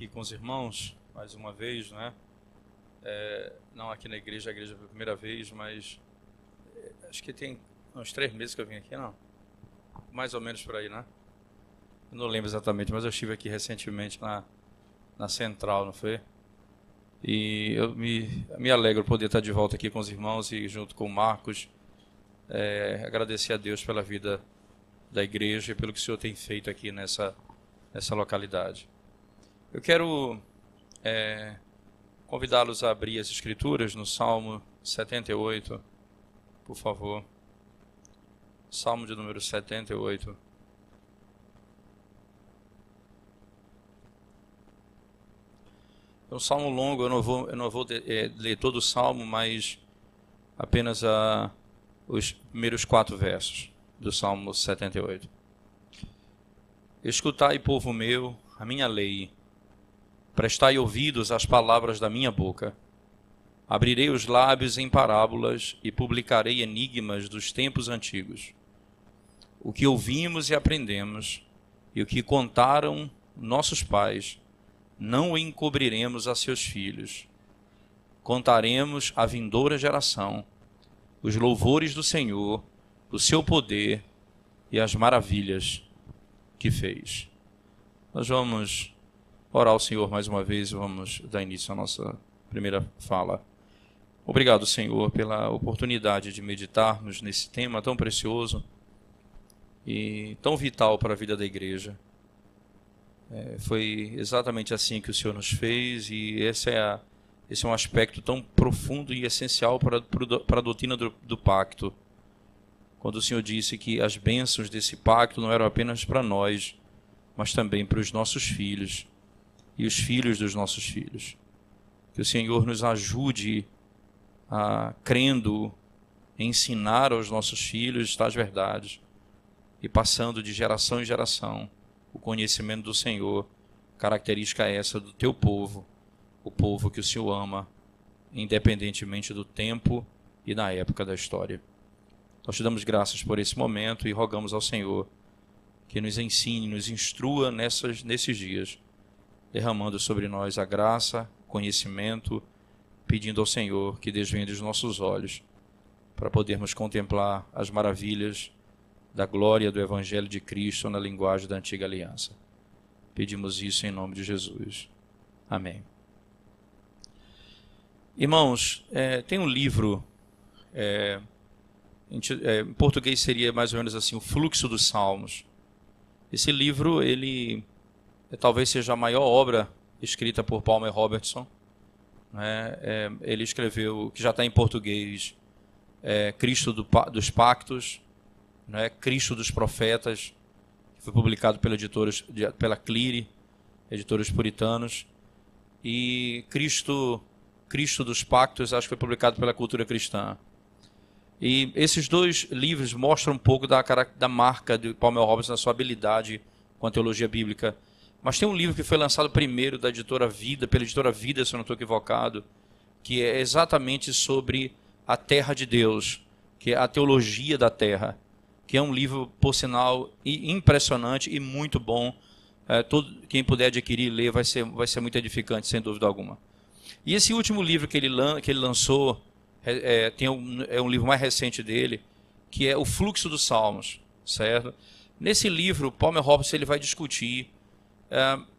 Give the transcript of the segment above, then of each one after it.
aqui com os irmãos, mais uma vez, né? Não aqui na igreja, a igreja pela primeira vez, mas acho que tem uns 3 meses que eu vim aqui, não? Mais ou menos por aí, né? Eu não lembro exatamente, mas eu estive aqui recentemente na Central, não foi? E eu me alegro poder estar de volta aqui com os irmãos e junto com o Marcos, agradecer a Deus pela vida da igreja e pelo que o Senhor tem feito aqui nessa localidade. Eu quero convidá-los a abrir as Escrituras no Salmo 78, por favor. Salmo de número 78. É um salmo longo, eu não vou ler todo o salmo, mas apenas os primeiros 4 versos do Salmo 78. Escutai, povo meu, a minha lei, prestai ouvidos às palavras da minha boca. Abrirei os lábios em parábolas e publicarei enigmas dos tempos antigos. O que ouvimos e aprendemos, e o que contaram nossos pais, não o encobriremos a seus filhos. Contaremos à vindoura geração os louvores do Senhor, o seu poder e as maravilhas que fez. Nós vamos orar ao Senhor mais uma vez e vamos dar início à nossa primeira fala. Obrigado, Senhor, pela oportunidade de meditarmos nesse tema tão precioso e tão vital para a vida da igreja. Foi exatamente assim que o Senhor nos fez e esse é um aspecto tão profundo e essencial para a doutrina do pacto. Quando o Senhor disse que as bênçãos desse pacto não eram apenas para nós, mas também para os nossos filhos e os filhos dos nossos filhos. Que o Senhor nos ajude a, crendo, ensinar aos nossos filhos tais verdades e passando de geração em geração o conhecimento do Senhor, característica essa do teu povo, o povo que o Senhor ama, independentemente do tempo e da época da história. Nós te damos graças por esse momento e rogamos ao Senhor que nos ensine, nos instrua nesses dias, derramando sobre nós a graça, conhecimento, pedindo ao Senhor que desvende os nossos olhos para podermos contemplar as maravilhas da glória do Evangelho de Cristo na linguagem da antiga aliança. Pedimos isso em nome de Jesus. Amém. Irmãos, tem um livro, em português seria mais ou menos assim, O Fluxo dos Salmos. Esse livro, ele talvez seja a maior obra escrita por Palmer Robertson. Ele escreveu, que já está em português, Cristo dos Pactos, Cristo dos Profetas, que foi publicado pela Cleary, editores puritanos, e Cristo dos Pactos, acho que foi publicado pela Cultura Cristã. E esses 2 livros mostram um pouco da marca de Palmer Robertson, na sua habilidade com a teologia bíblica. Mas tem um livro que foi lançado primeiro pela editora Vida, se eu não estou equivocado, que é exatamente sobre a terra de Deus, que é a teologia da terra, que é um livro, por sinal, impressionante e muito bom. Quem puder adquirir e ler vai ser muito edificante, sem dúvida alguma. E esse último livro que ele lançou, é um livro mais recente dele, que é O Fluxo dos Salmos, certo? Nesse livro, Palmer Robertson ele vai discutir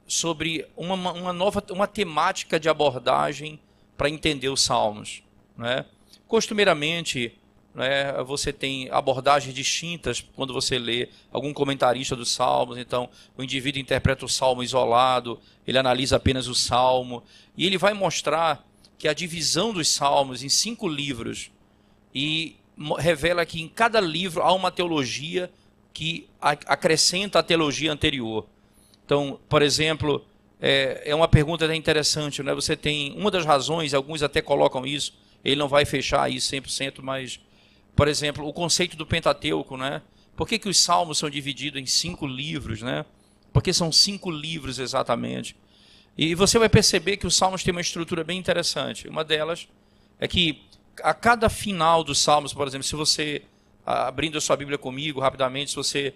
sobre uma temática de abordagem para entender os Salmos. Costumeiramente, você tem abordagens distintas quando você lê algum comentarista dos Salmos. Então, o indivíduo interpreta o Salmo isolado, ele analisa apenas o Salmo, e ele vai mostrar que a divisão dos Salmos em 5 livros e revela que em cada livro há uma teologia que acrescenta a teologia anterior. Então, por exemplo, é uma pergunta até interessante, Você tem uma das razões, alguns até colocam isso, ele não vai fechar isso 100%, mas, por exemplo, o conceito do Pentateuco, Por que os Salmos são divididos em 5 livros, Porque são 5 livros exatamente. E você vai perceber que os Salmos têm uma estrutura bem interessante. Uma delas é que a cada final dos Salmos, por exemplo, se você, abrindo a sua Bíblia comigo rapidamente, se você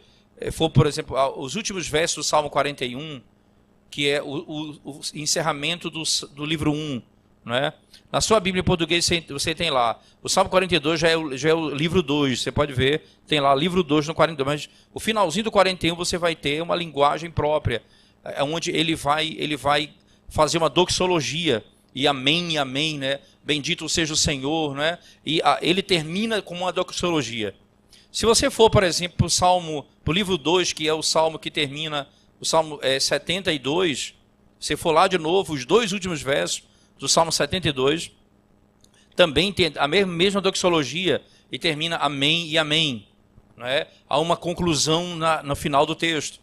for, por exemplo, os últimos versos do Salmo 41, que é o encerramento do livro 1. Né? Na sua Bíblia em português você tem lá, o Salmo 42 já é o livro 2, você pode ver, tem lá livro 2 no 42, mas o finalzinho do 41 você vai ter uma linguagem própria, onde ele vai fazer uma doxologia, e amém, né? Bendito seja o Senhor, né? E ele termina com uma doxologia. Se você for, por exemplo, para o livro 2, que é o salmo que termina, o Salmo 72, se for lá de novo, os 2 últimos versos do Salmo 72, também tem a mesma doxologia e termina amém e amém. Né? Há uma conclusão no final do texto.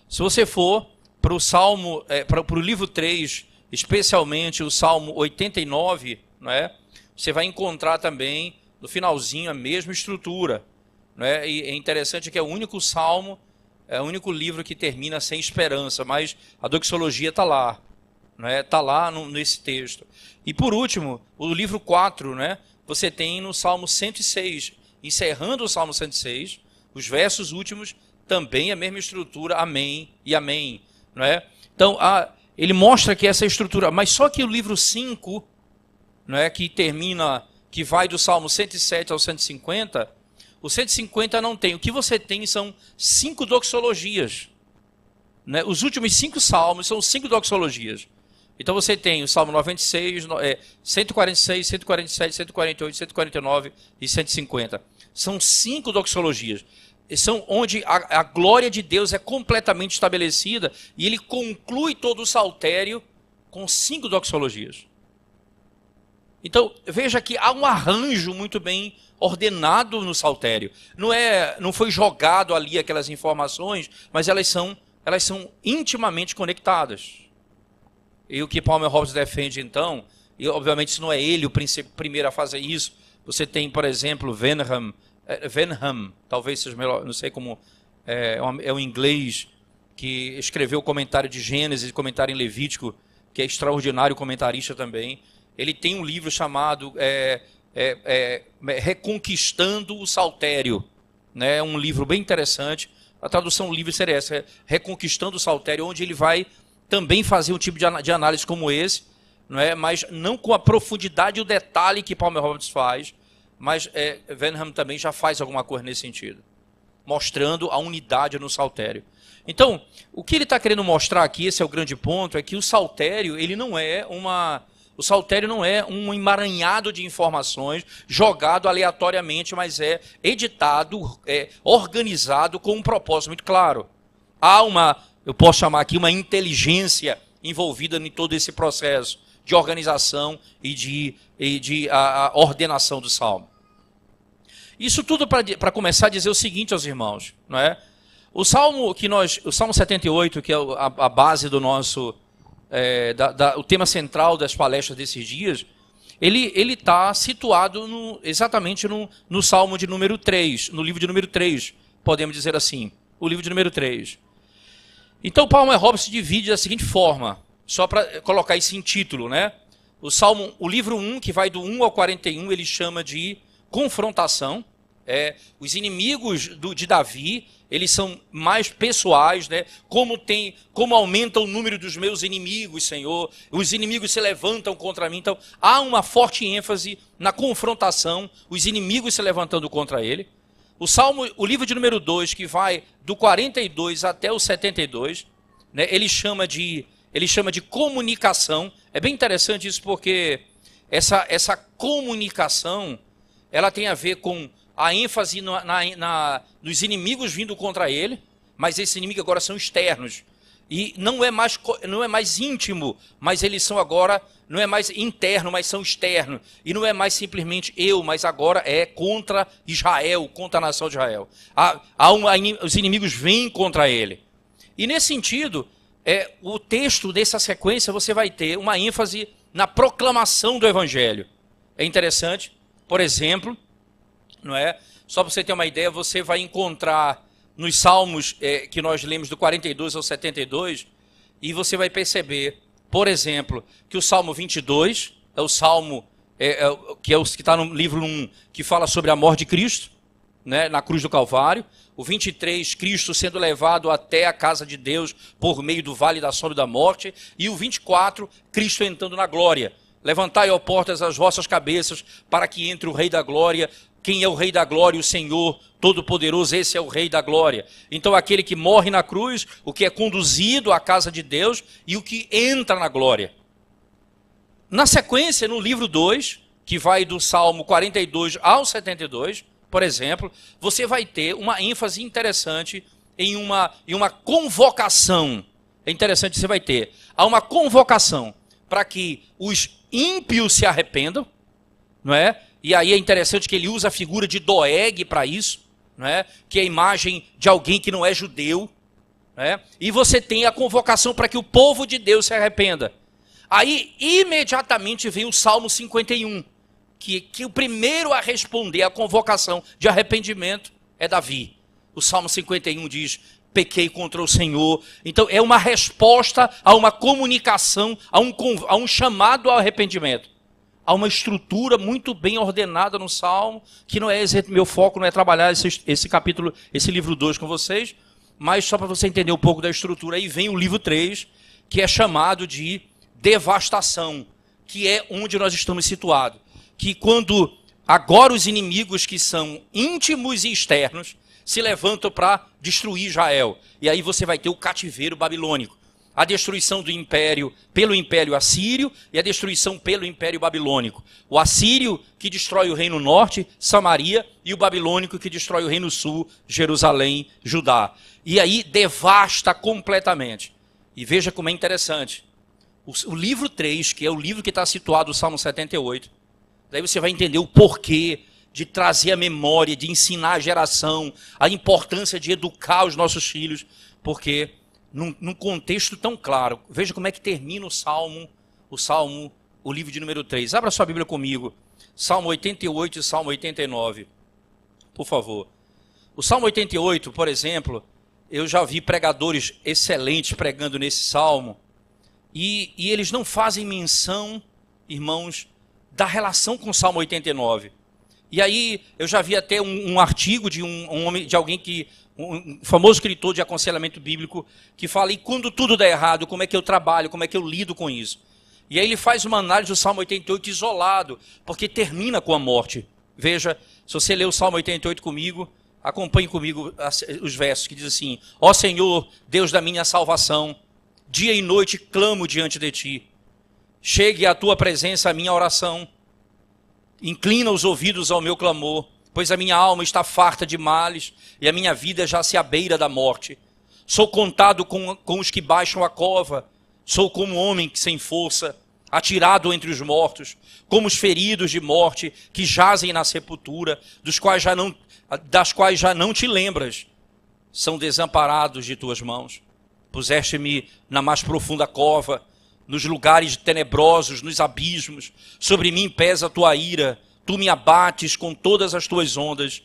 Se você for para o Salmo, para o livro 3, especialmente o Salmo 89, né? Você vai encontrar também no finalzinho a mesma estrutura. Né? E é interessante que é o único salmo, é o único livro que termina sem esperança, mas a doxologia está lá. Está lá nesse texto. E por último, o livro 4, né, você tem no Salmo 106, encerrando o Salmo 106, os versos últimos, também a mesma estrutura, amém e amém. Não é? Então, ele mostra que essa estrutura, mas só que o livro 5, não é, que termina, que vai do Salmo 107 ao 150, o 150 não tem. O que você tem são 5 doxologias. Né? Os últimos 5 salmos são 5 doxologias. Então você tem o Salmo 96, 146, 147, 148, 149 e 150. São 5 doxologias. São onde a glória de Deus é completamente estabelecida e ele conclui todo o saltério com 5 doxologias. Então veja que há um arranjo muito bem ordenado no saltério. Não foi jogado ali aquelas informações, mas elas são intimamente conectadas. E o que Palmer Hobbes defende, então, e obviamente isso não é ele o primeiro a fazer isso, você tem, por exemplo, Wenham, talvez seja melhor, não sei como, é um inglês que escreveu o comentário de Gênesis, comentário em Levítico, que é extraordinário comentarista também. Ele tem um livro chamado Reconquistando o Saltério, né? Um livro bem interessante, a tradução livre seria essa, Reconquistando o Saltério, onde ele vai também fazer um tipo de análise como esse, não é? Mas não com a profundidade e o detalhe que Palmer Hobbes faz, mas Wenham também já faz alguma coisa nesse sentido, mostrando a unidade no saltério. Então, o que ele está querendo mostrar aqui, esse é o grande ponto, é que o saltério, o saltério não é um emaranhado de informações jogado aleatoriamente, mas é editado, organizado com um propósito muito claro. Há eu posso chamar aqui uma inteligência envolvida em todo esse processo de organização e de a ordenação do salmo. Isso tudo para começar a dizer o seguinte aos irmãos, não é? O Salmo 78, que é a base do nosso, o tema central das palestras desses dias, ele está situado exatamente no Salmo de número 3, no livro de número 3, podemos dizer assim, o livro de número 3. Então, Palmer Hobbes se divide da seguinte forma, só para colocar isso em título, né? O livro 1, que vai do 1 ao 41, ele chama de confrontação. Os inimigos de Davi, eles são mais pessoais, né? Como aumenta o número dos meus inimigos, Senhor. Os inimigos se levantam contra mim. Então, há uma forte ênfase na confrontação, os inimigos se levantando contra ele. O livro de número 2, que vai do 42 até o 72, né, ele chama de comunicação. É bem interessante isso porque essa comunicação, ela tem a ver com a ênfase nos inimigos vindo contra ele, mas esses inimigos agora são externos. E não é mais íntimo, mas eles são agora, não é mais interno, mas são externos. E não é mais simplesmente mas agora é contra Israel, contra a nação de Israel. Os inimigos vêm contra ele. E nesse sentido, o texto dessa sequência, você vai ter uma ênfase na proclamação do Evangelho. É interessante, por exemplo, não é? Só para você ter uma ideia, você vai encontrar nos salmos que nós lemos do 42 ao 72, e você vai perceber, por exemplo, que o Salmo 22 é o salmo que está no livro 1, que fala sobre a morte de Cristo, né, na cruz do Calvário. O 23, Cristo sendo levado até a casa de Deus por meio do vale da sombra da morte. E o 24, Cristo entrando na glória. Levantai, ó portas, as vossas cabeças, para que entre o Rei da Glória. Quem é o Rei da Glória? O Senhor Todo-Poderoso, esse é o Rei da Glória. Então aquele que morre na cruz, o que é conduzido à casa de Deus e o que entra na glória. Na sequência, no livro 2, que vai do Salmo 42 ao 72, por exemplo, você vai ter uma ênfase interessante em uma convocação. É interessante, você vai ter. Há uma convocação para que os ímpios se arrependam, não é? E aí é interessante que ele usa a figura de Doeg para isso, não é? Que é a imagem de alguém que não é judeu. Não é? E você tem a convocação para que o povo de Deus se arrependa. Aí, imediatamente, vem o Salmo 51, que o primeiro a responder à convocação de arrependimento é Davi. O Salmo 51 diz: pequei contra o Senhor. Então, é uma resposta a uma comunicação, a um chamado ao arrependimento. Há uma estrutura muito bem ordenada no Salmo, que não é meu foco, não é trabalhar esse capítulo, esse livro 2 com vocês, mas só para você entender um pouco da estrutura. Aí vem o livro 3, que é chamado de devastação, que é onde nós estamos situados. Que quando agora os inimigos que são íntimos e externos se levantam para destruir Israel. E aí você vai ter o cativeiro babilônico. A destruição do império pelo império assírio e a destruição pelo império babilônico. O assírio que destrói o reino norte, Samaria, e o babilônico que destrói o reino sul, Jerusalém, Judá. E aí devasta completamente. E veja como é interessante. O livro 3, que é o livro que está situado no Salmo 78, daí você vai entender o porquê de trazer a memória, de ensinar a geração, a importância de educar os nossos filhos, porque num contexto tão claro, veja como é que termina o livro de número 3. Abra sua Bíblia comigo, Salmo 88 e Salmo 89, por favor. O Salmo 88, por exemplo, eu já vi pregadores excelentes pregando nesse Salmo, e eles não fazem menção, irmãos, da relação com o Salmo 89. E aí eu já vi até um artigo de um homem, de alguém que, um famoso escritor de aconselhamento bíblico, que fala: e quando tudo dá errado, como é que eu trabalho, como é que eu lido com isso? E aí ele faz uma análise do Salmo 88 isolado, porque termina com a morte. Veja, se você ler o Salmo 88 comigo, acompanhe comigo os versos que diz assim: ó Senhor, Deus da minha salvação, dia e noite clamo diante de ti. Chegue à tua presença a minha oração. Inclina os ouvidos ao meu clamor, pois a minha alma está farta de males e a minha vida já se abeira da morte. Sou contado com os que baixam a cova. Sou como um homem sem força, atirado entre os mortos, como os feridos de morte que jazem na sepultura, das quais já não te lembras. São desamparados de tuas mãos. Puseste-me na mais profunda cova, nos lugares tenebrosos, nos abismos. Sobre mim pesa a tua ira, tu me abates com todas as tuas ondas.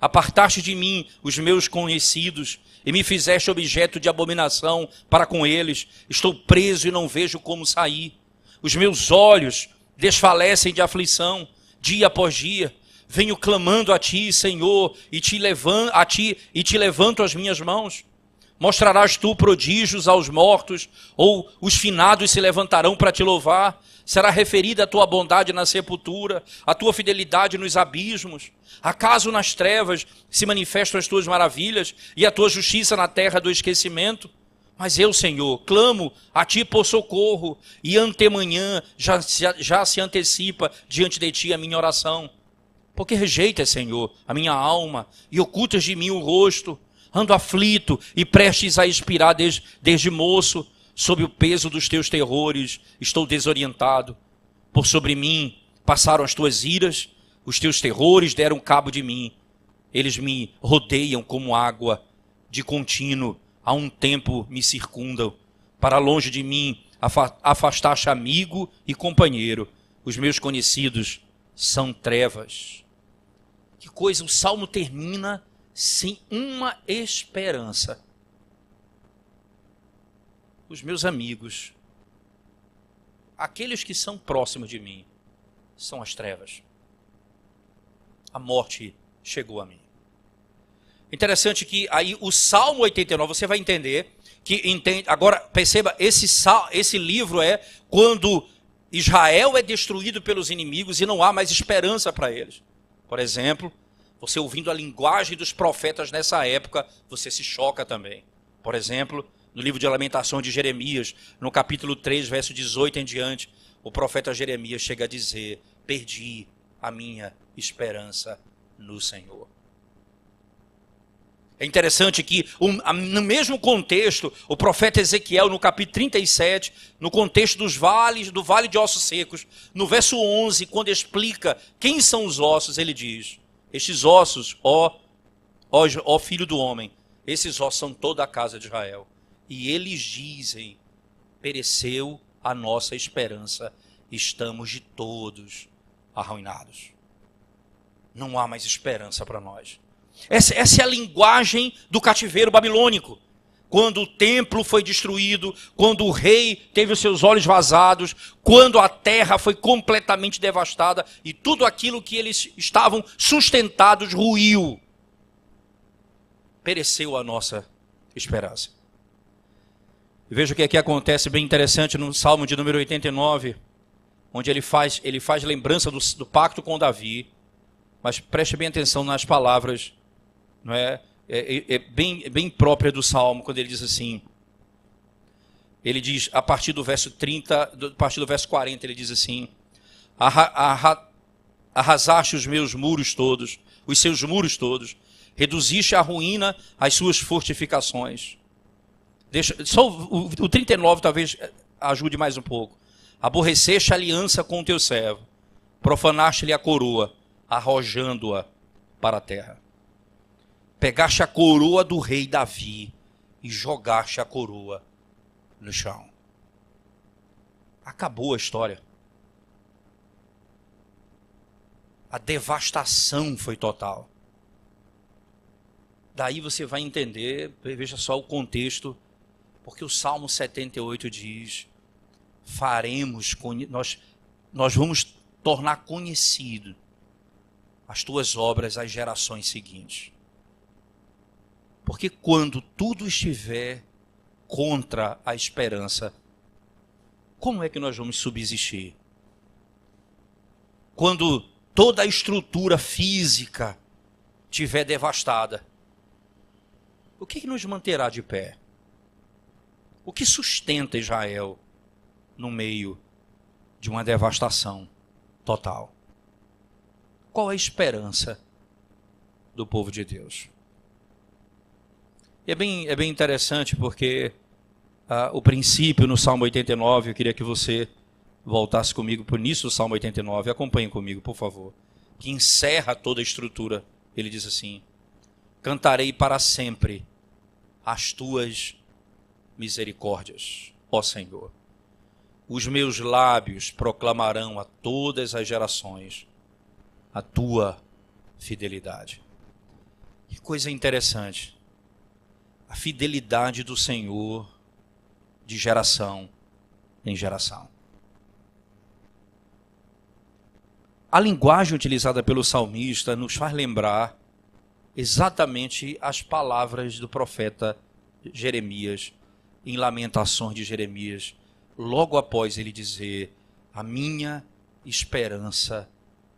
Apartaste de mim os meus conhecidos e me fizeste objeto de abominação para com eles. Estou preso e não vejo como sair. Os meus olhos desfalecem de aflição, dia após dia. Venho clamando a ti, Senhor, e te levanto as minhas mãos. Mostrarás tu prodígios aos mortos, ou os finados se levantarão para te louvar? Será referida a tua bondade na sepultura, a tua fidelidade nos abismos? Acaso nas trevas se manifestam as tuas maravilhas e a tua justiça na terra do esquecimento? Mas eu, Senhor, clamo a ti por socorro, e antemanhã já se antecipa diante de ti a minha oração. Porque rejeitas, Senhor, a minha alma e ocultas de mim o rosto. Ando aflito e prestes a expirar desde moço. Sob o peso dos teus terrores estou desorientado. Por sobre mim passaram as tuas iras, os teus terrores deram cabo de mim. Eles me rodeiam como água, de contínuo, há um tempo me circundam. Para longe de mim afastaste amigo e companheiro. Os meus conhecidos são trevas. Que coisa, o Salmo termina sem uma esperança. Os meus amigos, aqueles que são próximos de mim, são as trevas. A morte chegou a mim. Interessante que aí o Salmo 89, você vai entender, que entende, agora perceba, esse livro é quando Israel é destruído pelos inimigos e não há mais esperança para eles. Por exemplo, você ouvindo a linguagem dos profetas nessa época, você se choca também. Por exemplo, no livro de Lamentações de Jeremias, no capítulo 3, verso 18 em diante, o profeta Jeremias chega a dizer: perdi a minha esperança no Senhor. É interessante que, no mesmo contexto, o profeta Ezequiel, no capítulo 37, no contexto do vale de ossos secos, no verso 11, quando explica quem são os ossos, ele diz: estes ossos, ó filho do homem, esses ossos são toda a casa de Israel. E eles dizem: pereceu a nossa esperança, estamos de todos arruinados. Não há mais esperança para nós. Essa é a linguagem do cativeiro babilônico. Quando o templo foi destruído, quando o rei teve os seus olhos vazados, quando a terra foi completamente devastada e tudo aquilo que eles estavam sustentados ruiu. Pereceu a nossa esperança. E veja o que aqui acontece bem interessante no Salmo de número 89, onde ele faz lembrança do pacto com Davi. Mas preste bem atenção nas palavras, não é? Bem própria do Salmo, quando ele diz assim, ele diz, a partir do verso 30, a partir do verso 40, ele diz assim: arrasaste os meus muros todos, os seus muros todos, reduziste à ruína as suas fortificações. Só o 39 talvez ajude mais um pouco. Aborreceste a aliança com o teu servo, profanaste-lhe a coroa, arrojando-a para a terra. Pegaste a coroa do rei Davi e jogaste a coroa no chão. Acabou a história. A devastação foi total. Daí você vai entender, veja só o contexto, porque o Salmo 78 diz: nós vamos tornar conhecido as tuas obras às gerações seguintes. Porque quando tudo estiver contra a esperança, como é que nós vamos subsistir? Quando toda a estrutura física estiver devastada, o que nos manterá de pé? O que sustenta Israel no meio de uma devastação total? Qual é a esperança do povo de Deus? E é bem interessante porque o princípio no Salmo 89, eu queria que você voltasse comigo para o início do Salmo 89, acompanhe comigo, por favor, que encerra toda a estrutura. Ele diz assim: cantarei para sempre as tuas misericórdias, ó Senhor. Os meus lábios proclamarão a todas as gerações a tua fidelidade. Que coisa interessante. A fidelidade do Senhor de geração em geração. A linguagem utilizada pelo salmista nos faz lembrar exatamente as palavras do profeta Jeremias, em Lamentações de Jeremias, logo após ele dizer: a minha esperança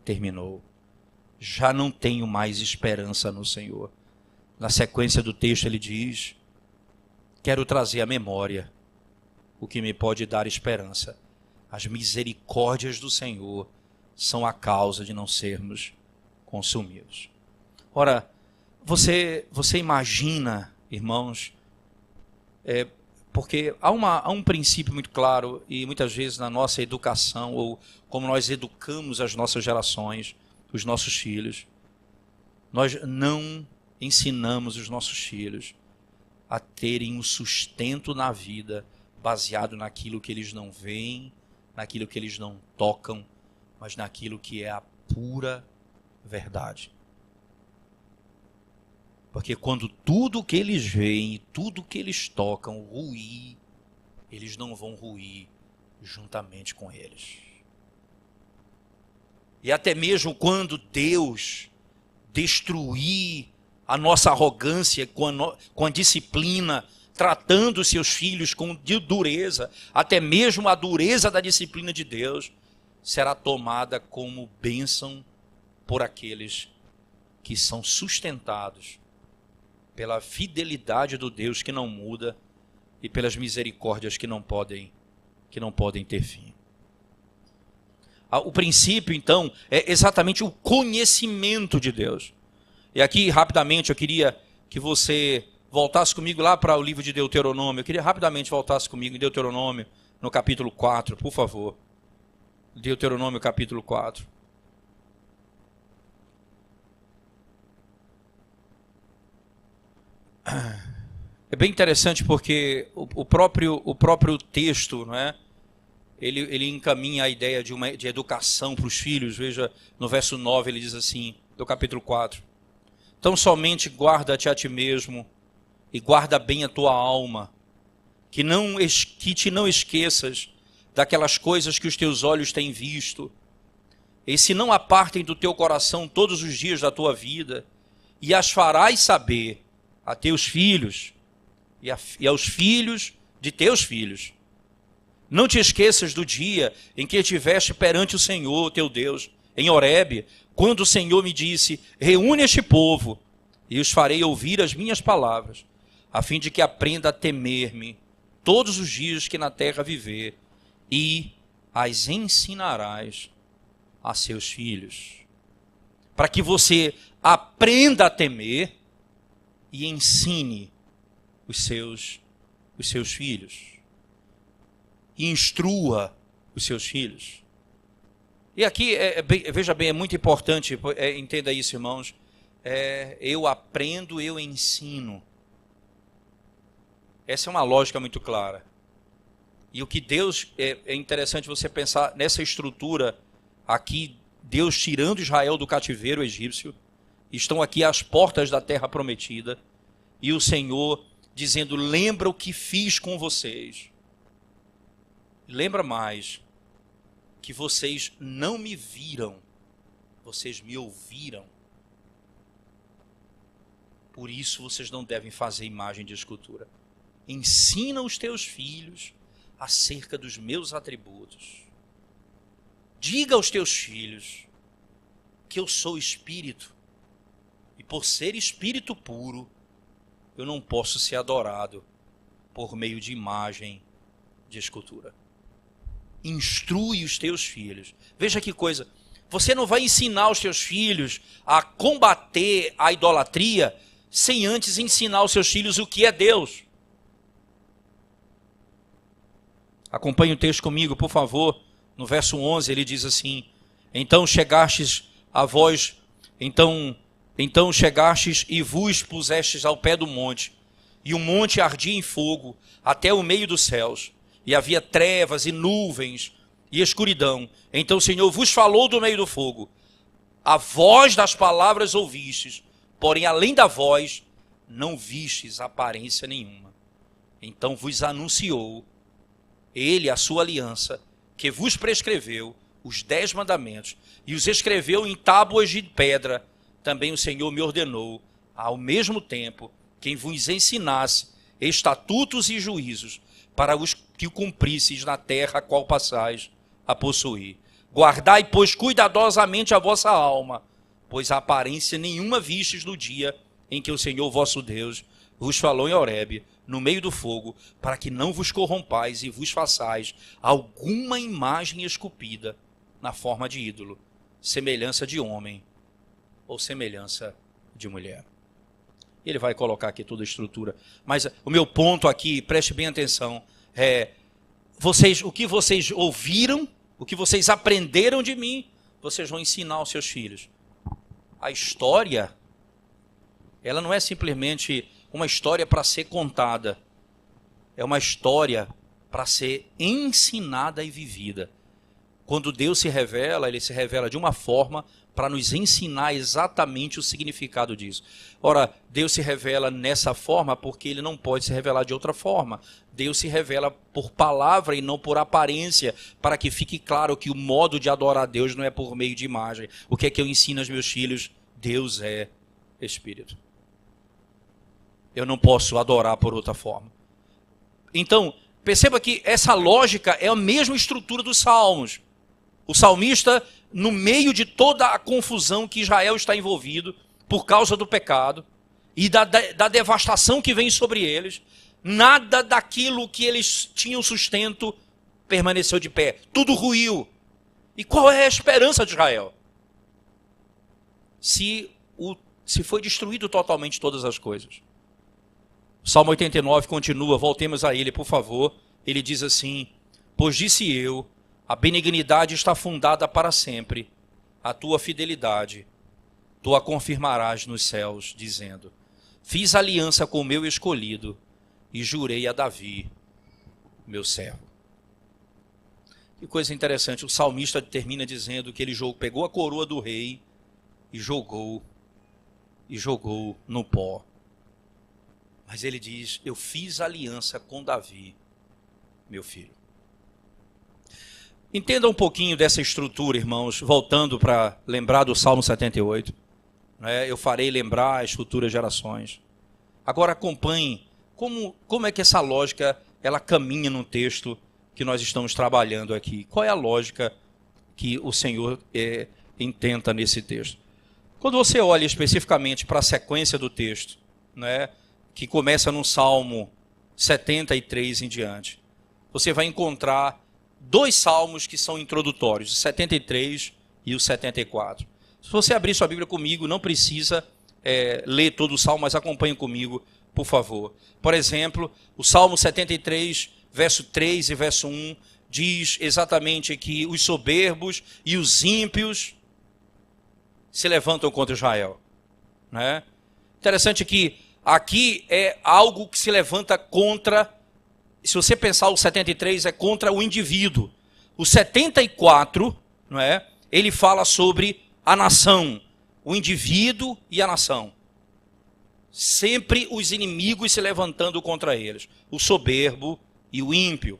terminou. Já não tenho mais esperança no Senhor. Na sequência do texto ele diz: quero trazer à memória o que me pode dar esperança. As misericórdias do Senhor são a causa de não sermos consumidos. Ora, você imagina, irmãos, porque há um princípio muito claro, e muitas vezes na nossa educação, ou como nós educamos as nossas gerações, os nossos filhos, nós não ensinamos os nossos filhos a terem um sustento na vida baseado naquilo que eles não veem, naquilo que eles não tocam, mas naquilo que é a pura verdade. Porque quando tudo que eles veem e tudo que eles tocam ruir, eles não vão ruir juntamente com eles. E até mesmo quando Deus destruir a nossa arrogância com a disciplina, tratando os seus filhos com dureza, até mesmo a dureza da disciplina de Deus, será tomada como bênção por aqueles que são sustentados pela fidelidade do Deus que não muda e pelas misericórdias que não podem ter fim. O princípio, então, é exatamente o conhecimento de Deus. E aqui, rapidamente, eu queria que você voltasse comigo lá para o livro de Deuteronômio. Eu queria rapidamente voltasse comigo em Deuteronômio, no capítulo 4, por favor. Deuteronômio, capítulo 4. É bem interessante porque o próprio texto, não é? Ele encaminha a ideia de educação para os filhos. Veja, no verso 9 ele diz assim, do capítulo 4. Então somente guarda-te a ti mesmo e guarda bem a tua alma, que te não esqueças daquelas coisas que os teus olhos têm visto, e se não apartem do teu coração todos os dias da tua vida, e as farás saber a teus filhos e aos filhos de teus filhos. Não te esqueças do dia em que estiveste perante o Senhor, teu Deus, em Horebe, quando o Senhor me disse, reúne este povo, e os farei ouvir as minhas palavras, a fim de que aprenda a temer-me todos os dias que na terra viver, e as ensinarás a seus filhos. Para que você aprenda a temer e ensine os seus filhos. E instrua os seus filhos. E aqui, veja bem, é muito importante, entenda isso, irmãos, eu aprendo, eu ensino. Essa é uma lógica muito clara. E o que Deus, é interessante você pensar nessa estrutura, aqui, Deus tirando Israel do cativeiro egípcio, estão aqui às portas da terra prometida, e o Senhor dizendo, lembra o que fiz com vocês. Lembra mais, que vocês não me viram, vocês me ouviram. Por isso vocês não devem fazer imagem de escultura. Ensina os teus filhos acerca dos meus atributos. Diga aos teus filhos que eu sou espírito, e por ser espírito puro, eu não posso ser adorado por meio de imagem de escultura. Instrui os teus filhos. Veja que coisa, você não vai ensinar os teus filhos a combater a idolatria sem antes ensinar os seus filhos o que é Deus. Acompanhe o texto comigo, por favor. No verso 11 ele diz assim, então chegastes e vos pusestes ao pé do monte, e o monte ardia em fogo até o meio dos céus, e havia trevas e nuvens e escuridão. Então o Senhor vos falou do meio do fogo. A voz das palavras ouvistes, porém além da voz não vistes aparência nenhuma. Então vos anunciou ele a sua aliança, que vos prescreveu os 10 mandamentos, e os escreveu em tábuas de pedra. Também o Senhor me ordenou, ao mesmo tempo, que vos ensinasse estatutos e juízos, para os que o cumprisseis na terra a qual passais a possuir. Guardai, pois, cuidadosamente a vossa alma, pois a aparência nenhuma vistes no dia em que o Senhor vosso Deus vos falou em Horebe, no meio do fogo, para que não vos corrompais e vos façais alguma imagem esculpida na forma de ídolo, semelhança de homem ou semelhança de mulher. Ele vai colocar aqui toda a estrutura. Mas o meu ponto aqui, preste bem atenção, o que vocês ouviram, o que vocês aprenderam de mim, vocês vão ensinar aos seus filhos. A história, ela não é simplesmente uma história para ser contada. É uma história para ser ensinada e vivida. Quando Deus se revela, ele se revela de uma forma para nos ensinar exatamente o significado disso. Ora, Deus se revela nessa forma porque ele não pode se revelar de outra forma. Deus se revela por palavra e não por aparência, para que fique claro que o modo de adorar a Deus não é por meio de imagem. O que é que eu ensino aos meus filhos? Deus é Espírito. eu não posso adorar por outra forma. Então, perceba que essa lógica é a mesma estrutura dos salmos. O salmista, no meio de toda a confusão que Israel está envolvido por causa do pecado e da devastação que vem sobre eles, nada daquilo que eles tinham sustento permaneceu de pé. Tudo ruiu. E qual é a esperança de Israel? Se foi destruído totalmente todas as coisas. O Salmo 89 continua, voltemos a ele, por favor. Ele diz assim: pois disse eu, a benignidade está fundada para sempre, a tua fidelidade, tu a confirmarás nos céus, dizendo, fiz aliança com o meu escolhido e jurei a Davi, meu servo. Que coisa interessante, o salmista termina dizendo que ele pegou a coroa do rei e jogou no pó. Mas ele diz, eu fiz aliança com Davi, meu filho. Entenda um pouquinho dessa estrutura, irmãos, voltando para lembrar do Salmo 78. Eu farei lembrar as futuras gerações. Agora acompanhe como é que essa lógica ela caminha no texto que nós estamos trabalhando aqui. Qual é a lógica que o Senhor intenta nesse texto? Quando você olha especificamente para a sequência do texto, que começa no Salmo 73 em diante, você vai encontrar dois salmos que são introdutórios, o 73 e o 74. Se você abrir sua Bíblia comigo, não precisa ler todo o salmo, mas acompanhe comigo, por favor. Por exemplo, o Salmo 73, verso 3 e verso 1, diz exatamente que os soberbos e os ímpios se levantam contra Israel. Interessante que aqui é algo que se levanta contra, se você pensar o 73, é contra o indivíduo. O 74, ele fala sobre a nação, o indivíduo e a nação. Sempre os inimigos se levantando contra eles, o soberbo e o ímpio.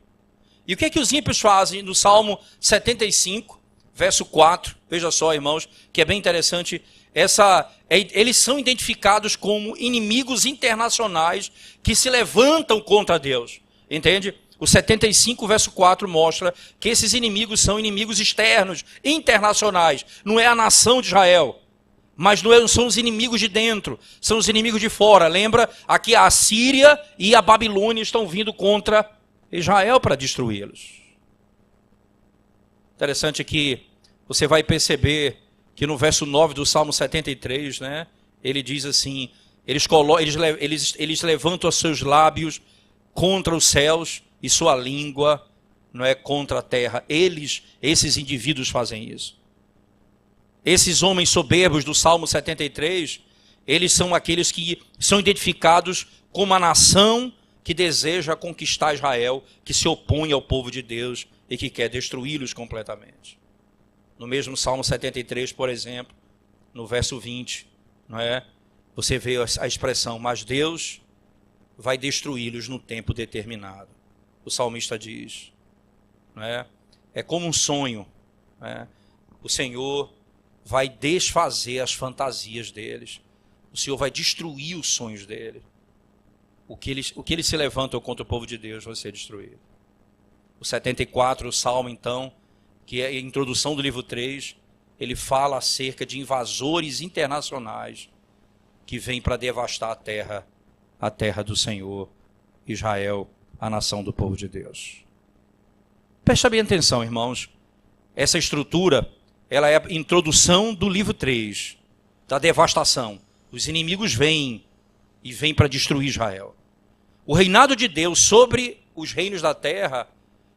E o que é que os ímpios fazem no Salmo 75, verso 4? Veja só, irmãos, que é bem interessante. Eles são identificados como inimigos internacionais que se levantam contra Deus. Entende? O 75, verso 4 mostra que esses inimigos são inimigos externos, internacionais. Não é a nação de Israel, mas não são os inimigos de dentro, são os inimigos de fora. Lembra? Aqui a Assíria e a Babilônia estão vindo contra Israel para destruí-los. Interessante que você vai perceber que no verso 9 do Salmo 73, ele diz assim, eles levantam os seus lábios contra os céus e sua língua contra a terra. Esses indivíduos fazem isso. Esses homens soberbos do Salmo 73, eles são aqueles que são identificados como a nação que deseja conquistar Israel, que se opõe ao povo de Deus e que quer destruí-los completamente. No mesmo Salmo 73, por exemplo, no verso 20, você vê a expressão, mas Deus vai destruí-los no tempo determinado. O salmista diz, é como um sonho, o Senhor vai desfazer as fantasias deles, o Senhor vai destruir os sonhos deles. O que eles se levantam contra o povo de Deus vai ser destruído. O 74, o Salmo então, que é a introdução do livro 3, ele fala acerca de invasores internacionais que vêm para devastar a terra do Senhor, Israel, a nação do povo de Deus. Presta bem atenção, irmãos. Essa estrutura, ela é a introdução do livro 3, da devastação. Os inimigos vêm e vêm para destruir Israel. O reinado de Deus sobre os reinos da terra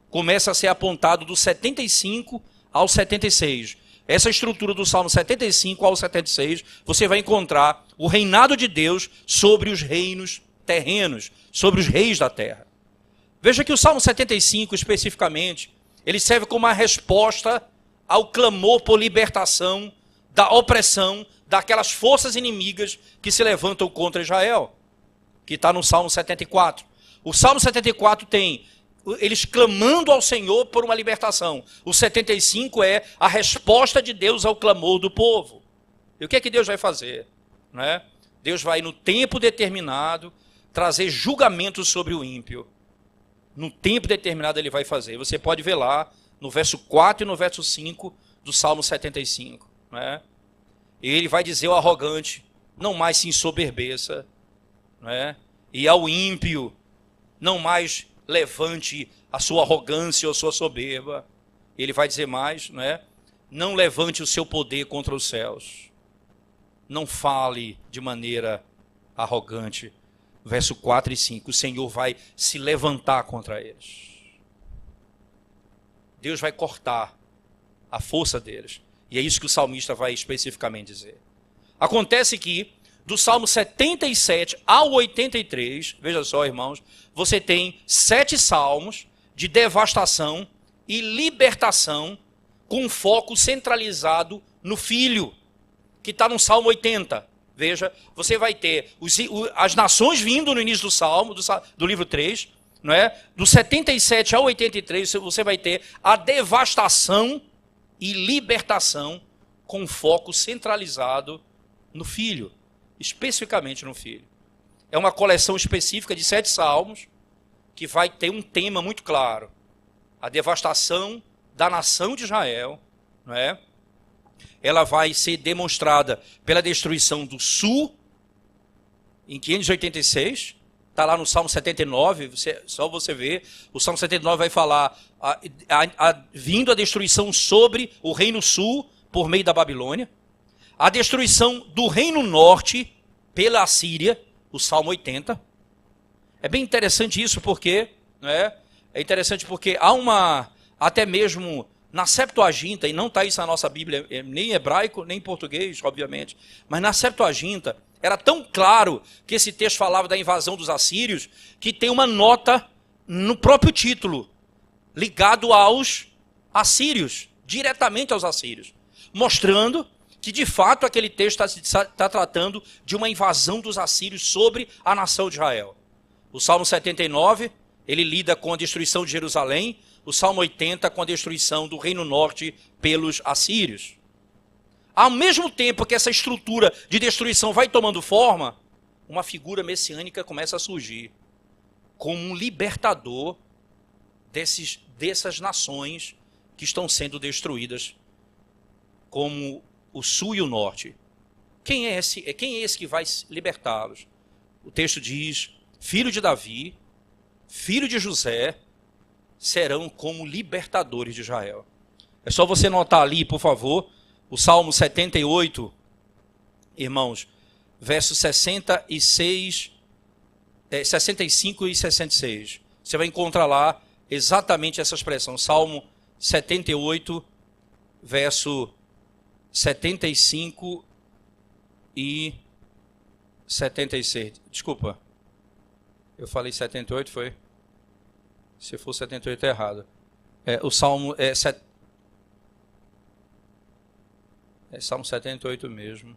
começa a ser apontado do 75 ao 76. Essa estrutura do Salmo 75 ao 76, você vai encontrar o reinado de Deus sobre os reinos terrenos, sobre os reis da terra. Veja que o Salmo 75, especificamente, ele serve como uma resposta ao clamor por libertação da opressão daquelas forças inimigas que se levantam contra Israel, que está no Salmo 74. O Salmo 74 tem eles clamando ao Senhor por uma libertação. O 75 é a resposta de Deus ao clamor do povo. E o que é que Deus vai fazer? Deus vai, no tempo determinado, trazer julgamento sobre o ímpio. No tempo determinado ele vai fazer. Você pode ver lá no verso 4 e no verso 5 do Salmo 75. Né? Ele vai dizer ao arrogante, não mais se ensoberbeça. Né? E ao ímpio, não mais levante a sua arrogância ou a sua soberba. Ele vai dizer mais, né? Não levante o seu poder contra os céus. Não fale de maneira arrogante. Verso 4 e 5, o Senhor vai se levantar contra eles. Deus vai cortar a força deles. E é isso que o salmista vai especificamente dizer. Acontece que, do Salmo 77 ao 83, veja só, irmãos, você tem 7 salmos de devastação e libertação com foco centralizado no Filho, que está no Salmo 80. Veja, você vai ter as nações vindo no início do Salmo, do livro 3, não é? Do 77 ao 83, você vai ter a devastação e libertação com foco centralizado no Filho, especificamente no Filho. É uma coleção específica de 7 salmos que vai ter um tema muito claro. A devastação da nação de Israel, não é? Ela vai ser demonstrada pela destruição do sul, em 586, está lá no Salmo 79, só você ver, o Salmo 79 vai falar, vindo a destruição sobre o reino sul, por meio da Babilônia, a destruição do reino norte, pela Assíria, o Salmo 80. É bem interessante isso, porque, não é? É interessante porque há até mesmo na Septuaginta, e não está isso na nossa Bíblia, nem em hebraico, nem em português, obviamente, mas na Septuaginta, era tão claro que esse texto falava da invasão dos assírios, que tem uma nota no próprio título, ligado aos assírios, diretamente aos assírios, mostrando que de fato aquele texto está tratando de uma invasão dos assírios sobre a nação de Israel. O Salmo 79, ele lida com a destruição de Jerusalém, o Salmo 80 com a destruição do reino norte pelos assírios. Ao mesmo tempo que essa estrutura de destruição vai tomando forma, uma figura messiânica começa a surgir como um libertador dessas nações que estão sendo destruídas, como o sul e o norte. Quem é esse que vai libertá-los? O texto diz, filho de Davi, filho de José, serão como libertadores de Israel. É só você notar ali, por favor, o Salmo 78, irmãos, versos 65 e 66. Você vai encontrar lá exatamente essa expressão. Salmo 78, verso 75 e 76. Desculpa, eu falei 78, foi? Se for 78 é errado. O Salmo é Salmo 78 mesmo.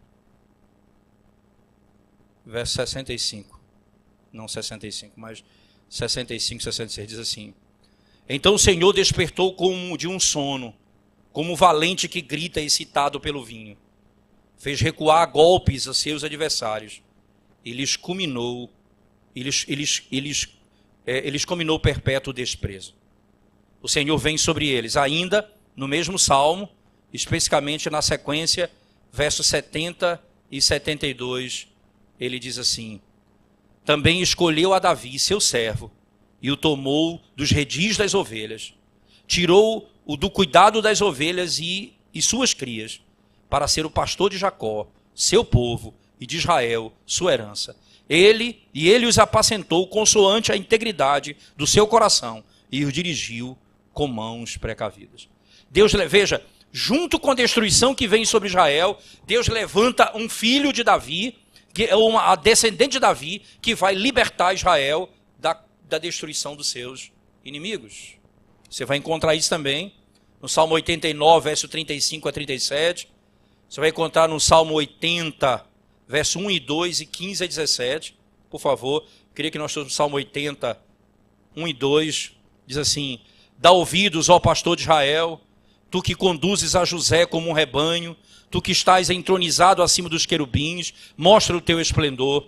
Verso 65. Não 65, mas 65, 66 diz assim: Então o Senhor despertou como de um sono, como um valente que grita excitado pelo vinho. Fez recuar a golpes a seus adversários. E lhes culminou perpétuo desprezo. O Senhor vem sobre eles. Ainda no mesmo salmo, especificamente na sequência, versos 70 e 72, ele diz assim: Também escolheu a Davi, seu servo, e o tomou dos redis das ovelhas, tirou-o do cuidado das ovelhas e suas crias, para ser o pastor de Jacó, seu povo, e de Israel, sua herança. Ele os apacentou consoante a integridade do seu coração e os dirigiu com mãos precavidas. Deus, veja, junto com a destruição que vem sobre Israel, Deus levanta um filho de Davi, a descendente de Davi, que vai libertar Israel da destruição dos seus inimigos. Você vai encontrar isso também no Salmo 89, verso 35 a 37. Você vai encontrar no Salmo 80, verso 1 e 2 e 15 a 17. Por favor, queria que nós todos no Salmo 80, 1 e 2, diz assim: Dá ouvidos, ó pastor de Israel, tu que conduzes a José como um rebanho, tu que estás entronizado acima dos querubins, mostra o teu esplendor.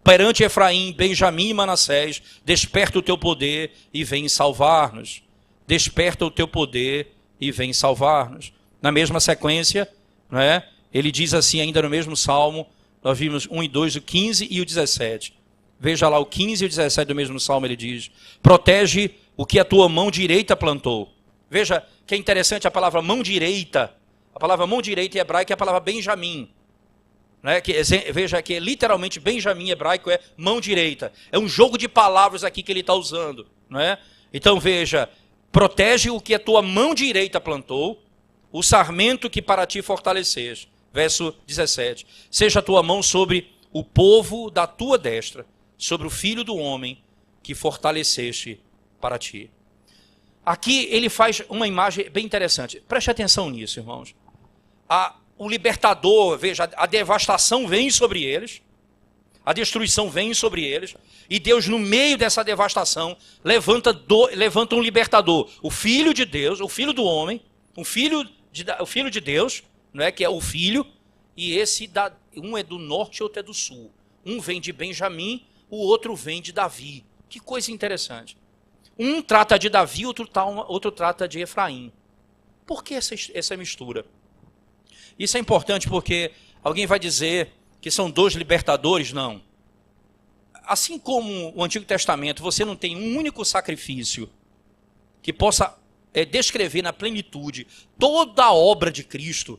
Perante Efraim, Benjamim e Manassés, desperta o teu poder e vem salvar-nos. Desperta o teu poder e vem salvar-nos. Na mesma sequência, não é? Ele diz assim, ainda no mesmo salmo, nós vimos 1 e 2, o 15 e o 17. Veja lá o 15 e o 17 do mesmo salmo, ele diz: protege o que a tua mão direita plantou. Veja que é interessante a palavra mão direita. A palavra mão direita em hebraico é a palavra Benjamim. Né? Veja que literalmente Benjamim em hebraico é mão direita. É um jogo de palavras aqui que ele está usando. Não é? Então veja, protege o que a tua mão direita plantou, o sarmento que para ti fortaleceste. Verso 17. Seja a tua mão sobre o povo da tua destra, sobre o filho do homem que fortaleceste para ti. Aqui ele faz uma imagem bem interessante. Preste atenção nisso, irmãos. O libertador, veja, a devastação vem sobre eles, a destruição vem sobre eles, e Deus, no meio dessa devastação, levanta um libertador, o Filho de Deus, o Filho do homem, o Filho de Deus, não é, que é o Filho, e um é do norte e outro é do sul. Um vem de Benjamim, o outro vem de Davi. Que coisa interessante. Um trata de Davi, outro trata de Efraim. Por que essa mistura? Isso é importante porque alguém vai dizer que são dois libertadores. Não. Assim como o Antigo Testamento, você não tem um único sacrifício que possa descrever na plenitude toda a obra de Cristo.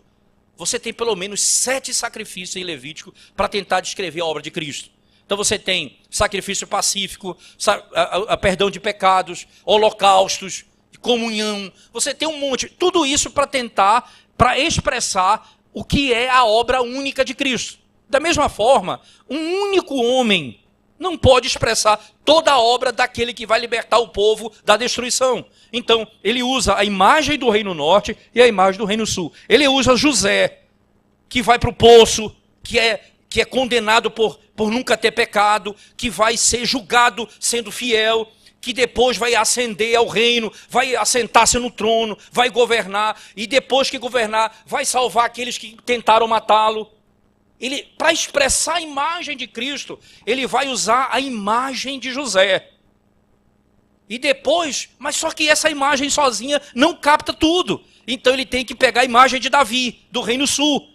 Você tem pelo menos 7 sacrifícios em Levítico para tentar descrever a obra de Cristo. Então você tem sacrifício pacífico, perdão de pecados, holocaustos, comunhão. Você tem um monte, tudo isso para expressar o que é a obra única de Cristo. Da mesma forma, um único homem não pode expressar toda a obra daquele que vai libertar o povo da destruição. Então, ele usa a imagem do Reino Norte e a imagem do Reino Sul. Ele usa José, que vai para o poço, que é condenado por nunca ter pecado, que vai ser julgado sendo fiel, que depois vai ascender ao reino, vai assentar-se no trono, vai governar, e depois que governar, vai salvar aqueles que tentaram matá-lo. Ele, para expressar a imagem de Cristo, ele vai usar a imagem de José. E depois, mas só que essa imagem sozinha não capta tudo. Então ele tem que pegar a imagem de Davi, do Reino Sul.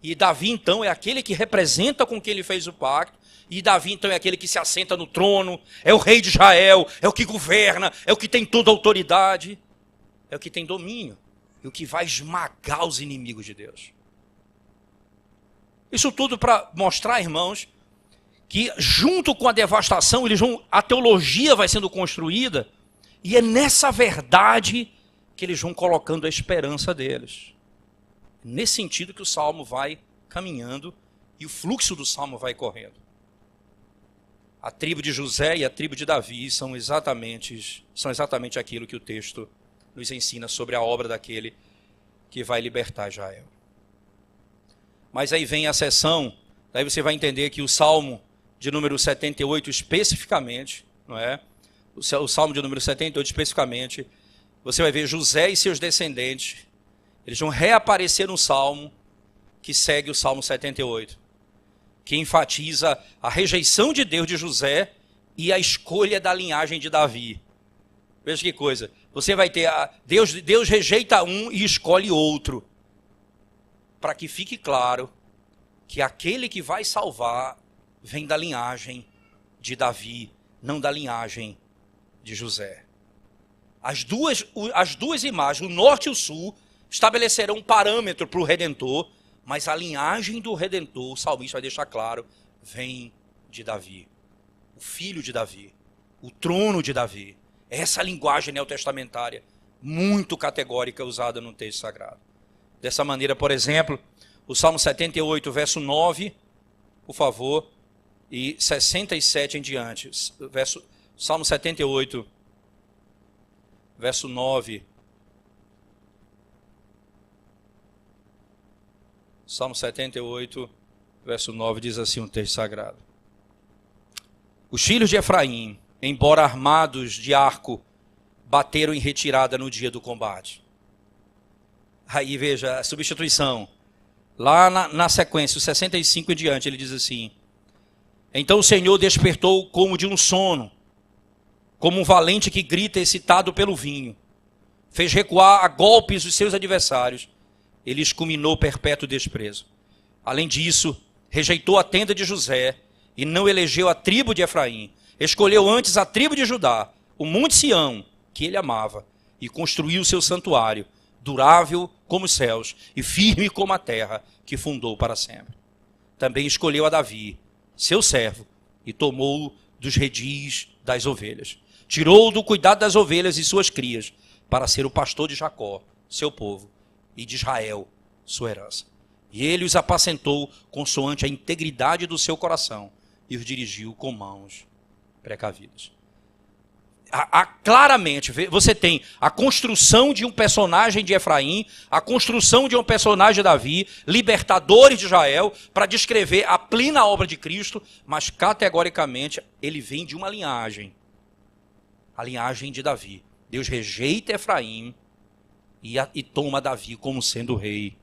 E Davi, então, é aquele que representa com quem ele fez o pacto. E Davi, então, é aquele que se assenta no trono. É o rei de Israel, é o que governa, é o que tem toda a autoridade. É o que tem domínio. E o que vai esmagar os inimigos de Deus. Isso tudo para mostrar, irmãos, que junto com a devastação, a teologia vai sendo construída. E é nessa verdade que eles vão colocando a esperança deles. Nesse sentido que o Salmo vai caminhando e o fluxo do Salmo vai correndo. A tribo de José e a tribo de Davi são exatamente aquilo que o texto nos ensina sobre a obra daquele que vai libertar Israel. Mas aí vem a seção, daí você vai entender que o Salmo de número 78 especificamente, não é? O Salmo de número 78 especificamente, você vai ver José e seus descendentes. Eles vão reaparecer no Salmo que segue o Salmo 78, que enfatiza a rejeição de Deus de José e a escolha da linhagem de Davi. Veja que coisa. Você vai ter Deus rejeita um e escolhe outro. Para que fique claro que aquele que vai salvar vem da linhagem de Davi, não da linhagem de José. As duas imagens, o norte e o sul, estabelecerão um parâmetro para o Redentor, mas a linhagem do Redentor, o salmista vai deixar claro, vem de Davi, o filho de Davi, o trono de Davi. Essa linguagem neotestamentária, muito categórica, usada no texto sagrado. Dessa maneira, por exemplo, o Salmo 78, verso 9, por favor, e 67 em diante. Salmo 78, verso 9. Salmo 78, verso 9, diz assim um texto sagrado. Os filhos de Efraim, embora armados de arco, bateram em retirada no dia do combate. Aí veja a substituição. Lá na sequência, o 65 em diante, ele diz assim: Então o Senhor despertou como de um sono, como um valente que grita excitado pelo vinho. Fez recuar a golpes os seus adversários. Ele exculminou perpétuo desprezo. Além disso, rejeitou a tenda de José e não elegeu a tribo de Efraim. Escolheu antes a tribo de Judá, o monte Sião, que ele amava, e construiu o seu santuário, durável como os céus e firme como a terra, que fundou para sempre. Também escolheu a Davi, seu servo, e tomou-o dos redis das ovelhas. Tirou-o do cuidado das ovelhas e suas crias, para ser o pastor de Jacó, seu povo, e de Israel, sua herança. E ele os apacentou consoante a integridade do seu coração, e os dirigiu com mãos precavidas. Claramente, você tem a construção de um personagem de Efraim, a construção de um personagem de Davi, libertadores de Israel, para descrever a plena obra de Cristo, mas categoricamente ele vem de uma linhagem, a linhagem de Davi. Deus rejeita Efraim e toma Davi como sendo rei,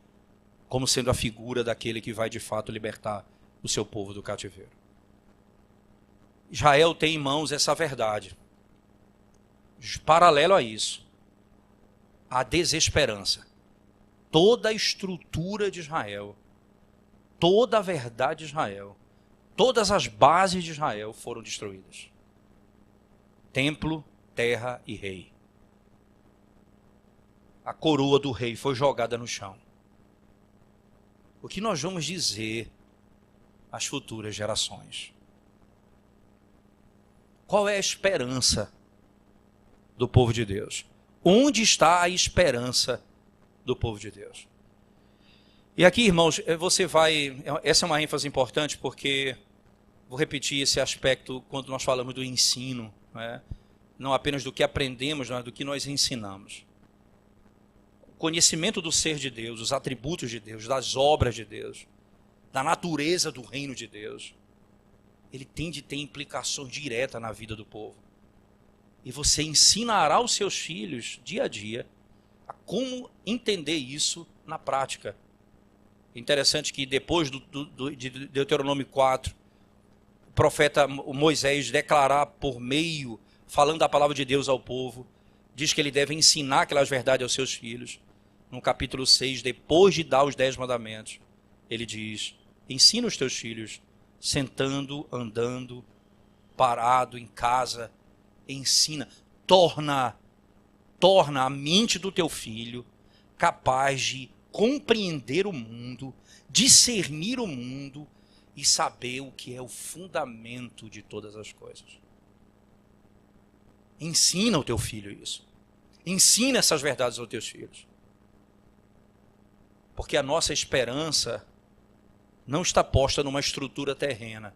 como sendo a figura daquele que vai de fato libertar o seu povo do cativeiro. Israel tem em mãos essa verdade. Paralelo a isso, a desesperança. Toda a estrutura de Israel, toda a verdade de Israel, todas as bases de Israel foram destruídas. Templo, terra e rei. A coroa do rei foi jogada no chão. O que nós vamos dizer às futuras gerações? Qual é a esperança do povo de Deus? Onde está a esperança do povo de Deus? E aqui, irmãos, essa é uma ênfase importante, porque vou repetir esse aspecto quando nós falamos do ensino, não apenas do que aprendemos, mas do que nós ensinamos. O conhecimento do ser de Deus, os atributos de Deus, das obras de Deus, da natureza do reino de Deus, ele tem de ter implicações diretas na vida do povo. E você ensinará os seus filhos, dia a dia, a como entender isso na prática. Interessante que depois de Deuteronômio 4, o profeta Moisés declarar por meio, falando da palavra de Deus ao povo, diz que ele deve ensinar aquelas verdades aos seus filhos. No capítulo 6, depois de dar os 10 mandamentos, ele diz: ensina os teus filhos, sentando, andando, parado, em casa, ensina, torna a mente do teu filho capaz de compreender o mundo, discernir o mundo e saber o que é o fundamento de todas as coisas. Ensina ao teu filho isso. Ensina essas verdades aos teus filhos. Porque a nossa esperança não está posta numa estrutura terrena.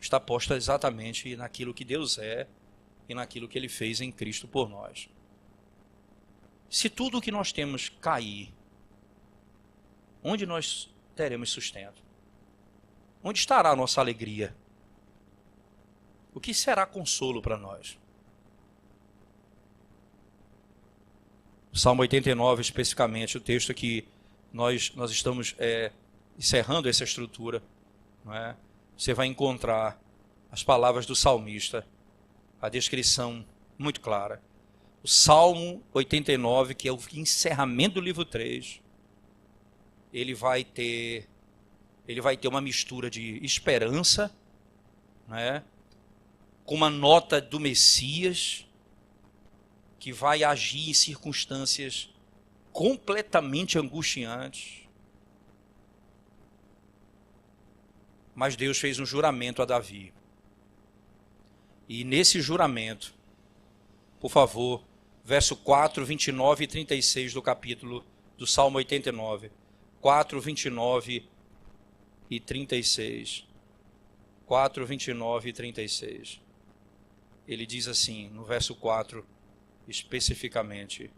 Está posta exatamente naquilo que Deus é e naquilo que Ele fez em Cristo por nós. Se tudo o que nós temos cair, onde nós teremos sustento? Onde estará a nossa alegria? O que será consolo para nós? O Salmo 89, especificamente, o texto que nós estamos encerrando essa estrutura, não é? Você vai encontrar as palavras do salmista, a descrição muito clara. O Salmo 89, que é o encerramento do livro 3, ele vai ter uma mistura de esperança, né, com uma nota do Messias, que vai agir em circunstâncias completamente angustiantes. Mas Deus fez um juramento a Davi. E nesse juramento, por favor, verso 4, 29 e 36 do capítulo do Salmo 89. 4, 29 e 36. 4, 29 e 36. Ele diz assim, no verso 4, especificamente.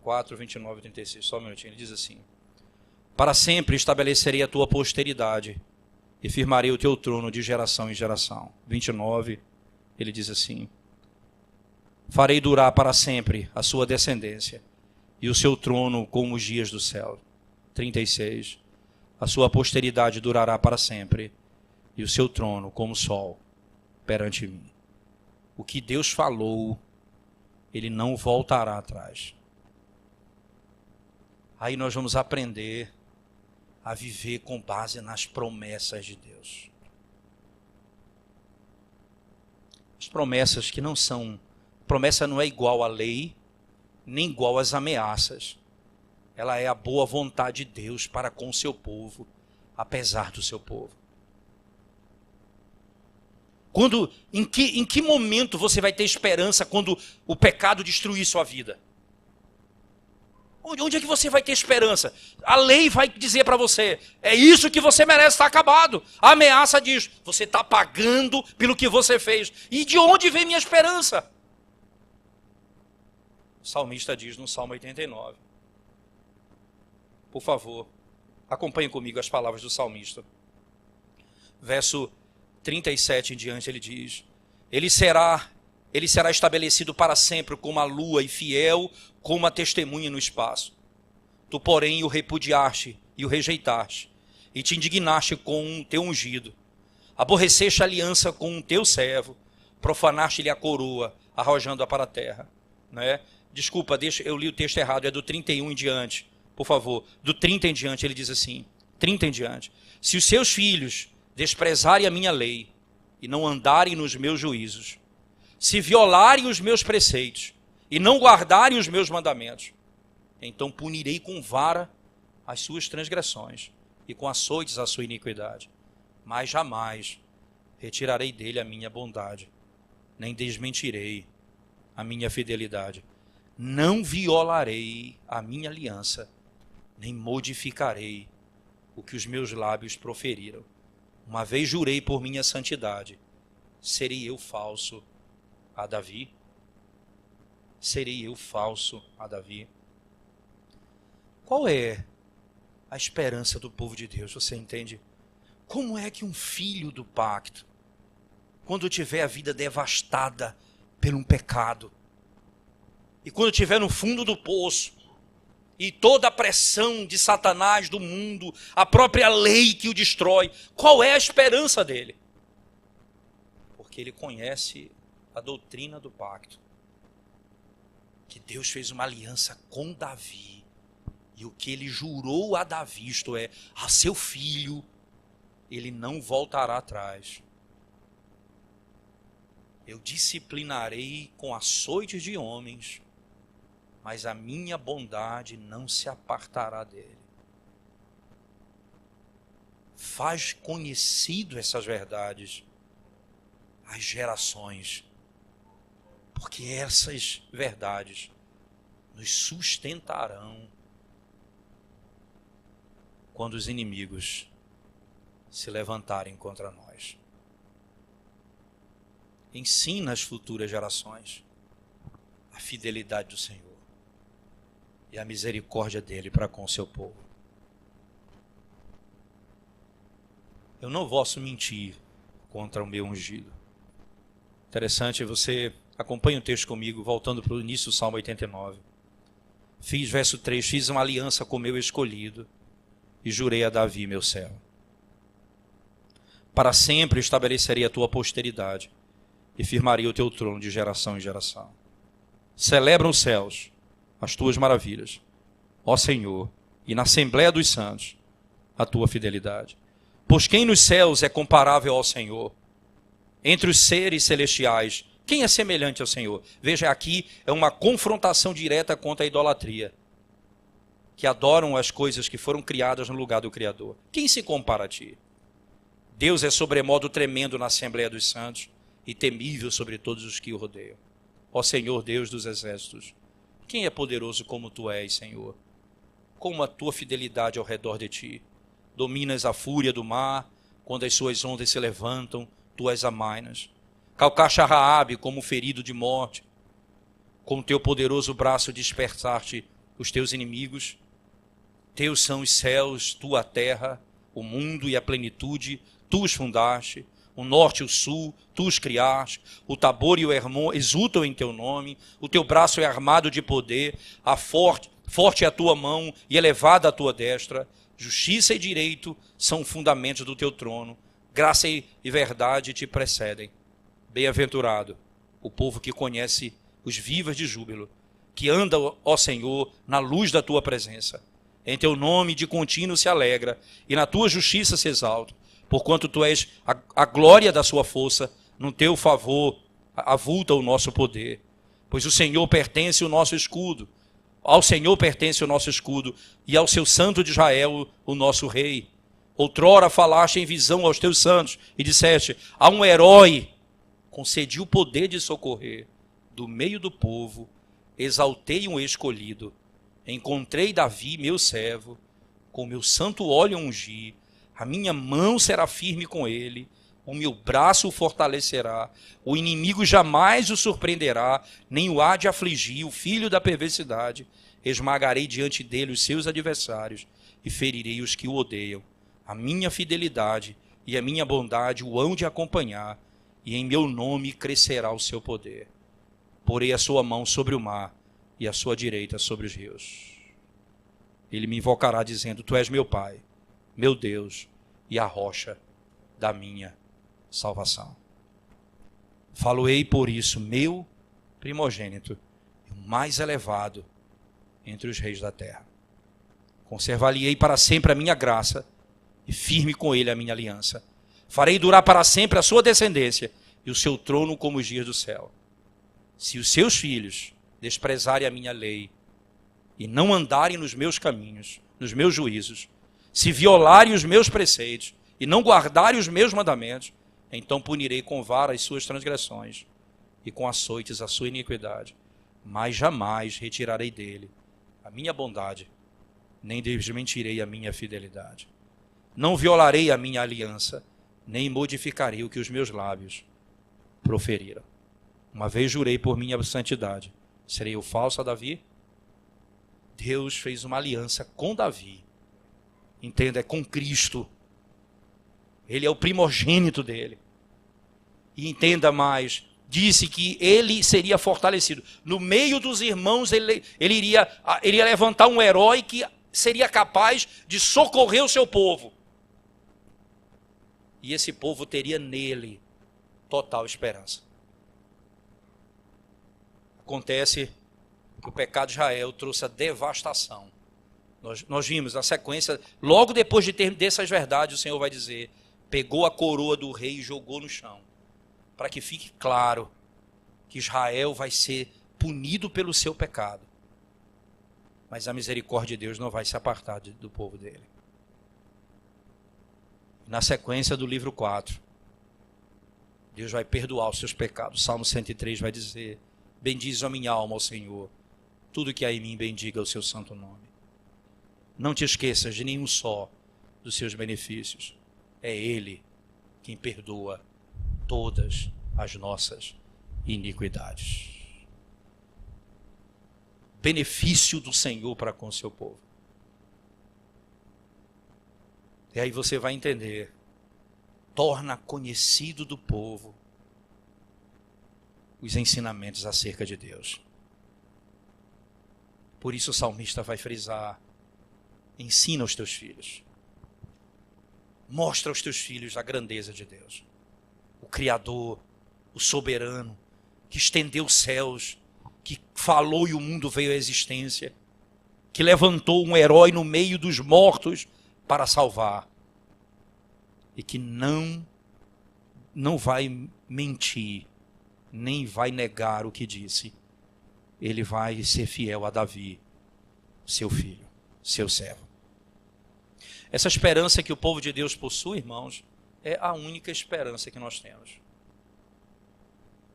4, 29 e 36, só um minutinho. Ele diz assim: para sempre estabelecerei a tua posteridade e firmarei o teu trono de geração em geração. 29, ele diz assim: farei durar para sempre a sua descendência e o seu trono como os dias do céu. 36, a sua posteridade durará para sempre, e o seu trono como o sol perante mim. O que Deus falou, ele não voltará atrás. Aí nós vamos aprender a viver com base nas promessas de Deus. As promessas que não são... Promessa não é igual à lei, nem igual às ameaças. Ela é a boa vontade de Deus para com o seu povo, apesar do seu povo. Em que momento você vai ter esperança quando o pecado destruir sua vida? Onde é que você vai ter esperança? A lei vai dizer para você, é isso que você merece, está acabado. A ameaça diz, você está pagando pelo que você fez. E de onde vem minha esperança? O salmista diz no Salmo 89. Por favor, acompanhe comigo as palavras do salmista. Verso 37 em diante, ele diz, ele será estabelecido para sempre como a lua e fiel como a testemunha no espaço. Tu, porém, o repudiaste e o rejeitaste, e te indignaste com o teu ungido. Aborreceste a aliança com o teu servo, profanaste-lhe a coroa, arrojando-a para a terra. Né? Desculpa, eu li o texto errado, é do 31 em diante. Por favor, do 30 em diante, ele diz assim, 30 em diante. Se os seus filhos desprezarem a minha lei e não andarem nos meus juízos, se violarem os meus preceitos e não guardarem os meus mandamentos, então punirei com vara as suas transgressões e com açoites a sua iniquidade. Mas jamais retirarei dele a minha bondade, nem desmentirei a minha fidelidade. Não violarei a minha aliança, nem modificarei o que os meus lábios proferiram. Uma vez jurei por minha santidade, serei eu falso a Davi? Serei eu falso a Davi? Qual é a esperança do povo de Deus? Você entende? Como é que um filho do pacto, quando tiver a vida devastada por um pecado, e quando estiver no fundo do poço, e toda a pressão de Satanás, do mundo, a própria lei que o destrói, qual é a esperança dele? Porque ele conhece a doutrina do pacto, que Deus fez uma aliança com Davi, e o que ele jurou a Davi, isto é, a seu filho, ele não voltará atrás. Eu disciplinarei com açoites de homens, mas a minha bondade não se apartará dele. Faz conhecido essas verdades às gerações, porque essas verdades nos sustentarão quando os inimigos se levantarem contra nós. Ensina às futuras gerações a fidelidade do Senhor e a misericórdia dele para com o seu povo. Eu não posso mentir contra o meu ungido. Interessante, você acompanha o texto comigo, voltando para o início do Salmo 89. Verso 3, fiz uma aliança com o meu escolhido e jurei a Davi, meu servo. Para sempre estabelecerei a tua posteridade e firmarei o teu trono de geração em geração. Celebram os céus as tuas maravilhas, ó Senhor, e na Assembleia dos Santos a tua fidelidade. Pois quem nos céus é comparável ao Senhor? Entre os seres celestiais, quem é semelhante ao Senhor? Veja, aqui é uma confrontação direta contra a idolatria, que adoram as coisas que foram criadas no lugar do Criador. Quem se compara a ti? Deus é sobremodo tremendo na Assembleia dos Santos e temível sobre todos os que o rodeiam. Ó Senhor, Deus dos exércitos, quem é poderoso como tu és, Senhor? Como a tua fidelidade ao redor de ti. Dominas a fúria do mar, quando as suas ondas se levantam, tu as amainas. Calcaste a Raabe como ferido de morte. Com o teu poderoso braço dispersaste os teus inimigos. Teus são os céus, tu a terra, o mundo e a plenitude, tu os fundaste. O norte e o sul, tu os criaste. O Tabor e o Hermon exultam em teu nome. O teu braço é armado de poder. Forte é a tua mão e elevada a tua destra. Justiça e direito são fundamentos do teu trono. Graça e verdade te precedem. Bem-aventurado o povo que conhece os vivas de júbilo, que anda, ó Senhor, na luz da tua presença. Em teu nome de contínuo se alegra, e na tua justiça se exalta, porquanto tu és a glória da sua força, no teu favor avulta o nosso poder. Pois o Senhor pertence o nosso escudo, ao Senhor pertence o nosso escudo, e ao seu santo de Israel, o nosso rei. Outrora falaste em visão aos teus santos, e disseste, há um herói, concedi o poder de socorrer, do meio do povo, exaltei um escolhido, encontrei Davi, meu servo, com meu santo óleo ungi, a minha mão será firme com ele, o meu braço o fortalecerá, o inimigo jamais o surpreenderá, nem o há de afligir, o filho da perversidade, esmagarei diante dele os seus adversários, e ferirei os que o odeiam. A minha fidelidade e a minha bondade o hão de acompanhar, e em meu nome crescerá o seu poder. Porei a sua mão sobre o mar, e a sua direita sobre os rios. Ele me invocará dizendo, tu és meu Pai, meu Deus, e a rocha da minha salvação. Falo-ei por isso, meu primogênito, o mais elevado entre os reis da terra. Conservar-lhe-ei para sempre a minha graça, e firme com ele a minha aliança. Farei durar para sempre a sua descendência, e o seu trono como os dias do céu. Se os seus filhos desprezarem a minha lei, e não andarem nos meus caminhos, nos meus juízos, se violarem os meus preceitos, e não guardarem os meus mandamentos, então punirei com vara as suas transgressões, e com açoites a sua iniquidade. Mas jamais retirarei dele a minha bondade, nem desmentirei a minha fidelidade. Não violarei a minha aliança, nem modificarei o que os meus lábios proferiram. Uma vez jurei por minha santidade, serei eu falso a Davi? Deus fez uma aliança com Davi. Entenda, é com Cristo. Ele é o primogênito dele. E entenda mais, disse que ele seria fortalecido. No meio dos irmãos, ele iria levantar um herói que seria capaz de socorrer o seu povo. E esse povo teria nele total esperança. Acontece que o pecado de Israel trouxe a devastação. Nós vimos na sequência, logo depois de ter dessas verdades, o Senhor vai dizer, pegou a coroa do rei e jogou no chão. Para que fique claro que Israel vai ser punido pelo seu pecado. Mas a misericórdia de Deus não vai se apartar do povo dele. Na sequência do livro 4, Deus vai perdoar os seus pecados. Salmo 103 vai dizer, bendize a minha alma ao Senhor, tudo que há em mim bendiga o seu santo nome. Não te esqueças de nenhum só dos seus benefícios. É Ele quem perdoa todas as nossas iniquidades. Benefício do Senhor para com o seu povo. E aí você vai entender, torna conhecido do povo os ensinamentos acerca de Deus. Por isso o salmista vai frisar, ensina aos teus filhos. Mostra aos teus filhos a grandeza de Deus. O Criador, o soberano, que estendeu os céus, que falou e o mundo veio à existência, que levantou um herói no meio dos mortos para salvar. E que não vai mentir, nem vai negar o que disse. Ele vai ser fiel a Davi, seu filho, seu servo. Essa esperança que o povo de Deus possui, irmãos, é a única esperança que nós temos.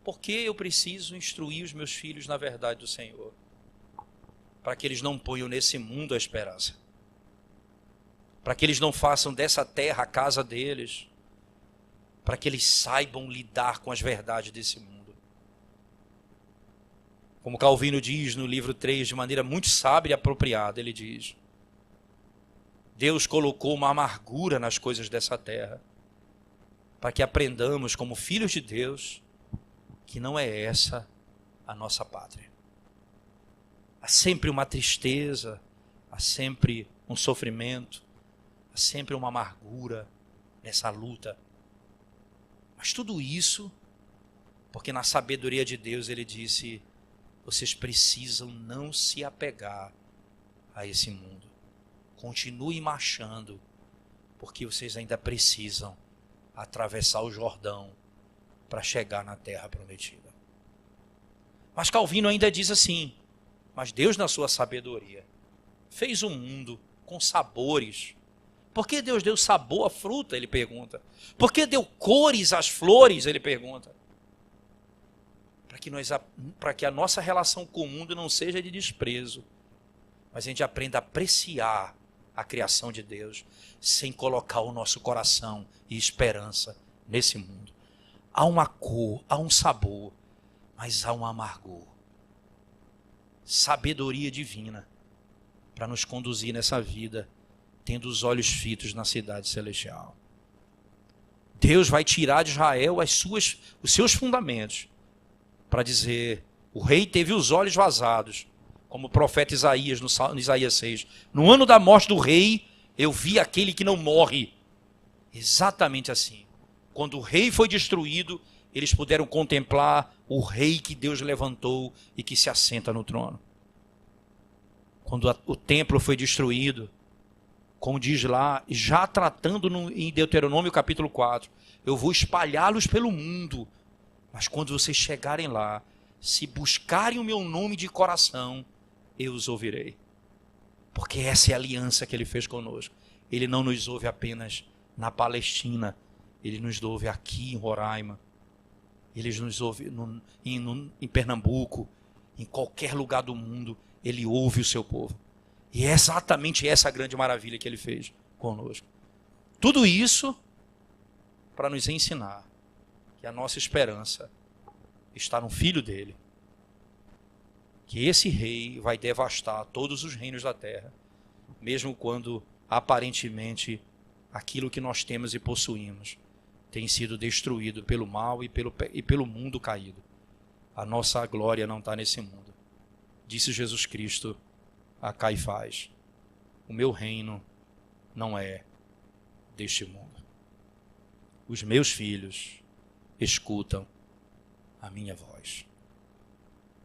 Por que eu preciso instruir os meus filhos na verdade do Senhor? Para que eles não ponham nesse mundo a esperança. Para que eles não façam dessa terra a casa deles. Para que eles saibam lidar com as verdades desse mundo. Como Calvino diz no livro 3, de maneira muito sábia e apropriada, ele diz, Deus colocou uma amargura nas coisas dessa terra, para que aprendamos como filhos de Deus, que não é essa a nossa pátria. Há sempre uma tristeza, há sempre um sofrimento, Há sempre uma amargura nessa luta. Mas tudo isso, porque na sabedoria de Deus ele disse, vocês precisam não se apegar a esse mundo. Continuem marchando, porque vocês ainda precisam atravessar o Jordão para chegar na terra prometida. Mas Calvino ainda diz assim, mas Deus na sua sabedoria fez um mundo com sabores. Por que Deus deu sabor à fruta? Ele pergunta. Por que deu cores às flores? Ele pergunta. Para que a nossa relação com o mundo não seja de desprezo, mas a gente aprenda a apreciar a criação de Deus, sem colocar o nosso coração e esperança nesse mundo. Há uma cor, há um sabor, mas há um amargor. Sabedoria divina para nos conduzir nessa vida, tendo os olhos fitos na cidade celestial. Deus vai tirar de Israel os seus fundamentos, para dizer, o rei teve os olhos vazados, como o profeta Isaías, no Isaías 6. No ano da morte do rei, eu vi aquele que não morre. Exatamente assim. Quando o rei foi destruído, eles puderam contemplar o rei que Deus levantou e que se assenta no trono. Quando o templo foi destruído, como diz lá, já tratando em Deuteronômio capítulo 4, eu vou espalhá-los pelo mundo, mas quando vocês chegarem lá, se buscarem o meu nome de coração, eu os ouvirei. Porque essa é a aliança que ele fez conosco. Ele não nos ouve apenas na Palestina, ele nos ouve aqui em Roraima, ele nos ouve em Pernambuco, em qualquer lugar do mundo, ele ouve o seu povo. E é exatamente essa grande maravilha que ele fez conosco. Tudo isso para nos ensinar que a nossa esperança está no Filho dele. Que esse rei vai devastar todos os reinos da terra, mesmo quando aparentemente aquilo que nós temos e possuímos tem sido destruído pelo mal e pelo mundo caído. A nossa glória não está nesse mundo. Disse Jesus Cristo a Caifás, o meu reino não é deste mundo. Os meus filhos escutam a minha voz,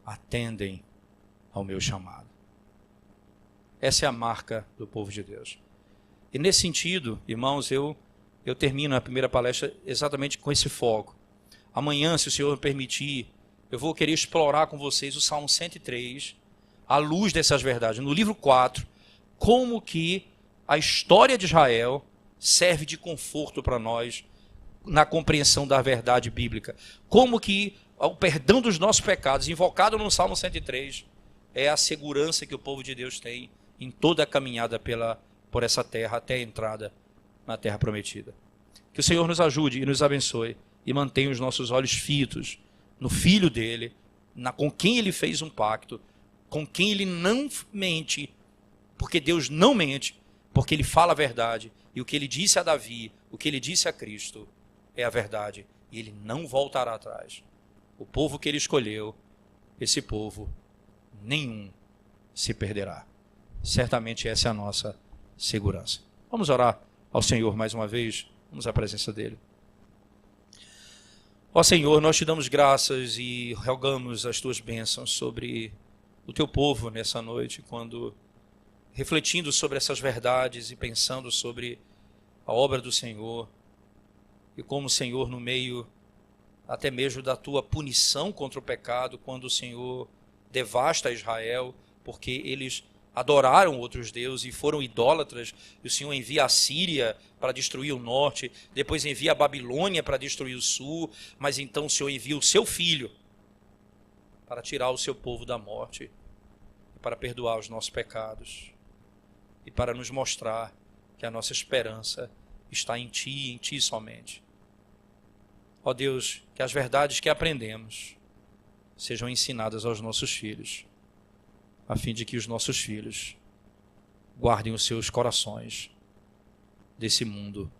atendem ao meu chamado. Essa é a marca do povo de Deus. E nesse sentido, irmãos, eu termino a primeira palestra exatamente com esse foco. Amanhã, se o Senhor me permitir, eu vou querer explorar com vocês o Salmo 103, à luz dessas verdades. No livro 4, como que a história de Israel serve de conforto para nós na compreensão da verdade bíblica. Como que o perdão dos nossos pecados, invocado no Salmo 103, é a segurança que o povo de Deus tem em toda a caminhada por essa terra, até a entrada na terra prometida. Que o Senhor nos ajude e nos abençoe e mantenha os nossos olhos fitos no Filho dele, com quem ele fez um pacto, com quem ele não mente, porque Deus não mente, porque ele fala a verdade, e o que ele disse a Davi, o que ele disse a Cristo, é a verdade, e ele não voltará atrás. O povo que ele escolheu, esse povo, nenhum se perderá. Certamente essa é a nossa segurança. Vamos orar ao Senhor mais uma vez, vamos à presença dele. Ó Senhor, nós te damos graças e rogamos as tuas bênçãos sobre o teu povo nessa noite, quando refletindo sobre essas verdades e pensando sobre a obra do Senhor, e como o Senhor, no meio até mesmo da tua punição contra o pecado, quando o Senhor devasta Israel, porque eles adoraram outros deuses e foram idólatras, e o Senhor envia a Síria para destruir o norte, depois envia a Babilônia para destruir o sul, mas então o Senhor envia o seu Filho para tirar o seu povo da morte, para perdoar os nossos pecados e para nos mostrar que a nossa esperança está em Ti e em Ti somente. Ó Deus, que as verdades que aprendemos sejam ensinadas aos nossos filhos, a fim de que os nossos filhos guardem os seus corações desse mundo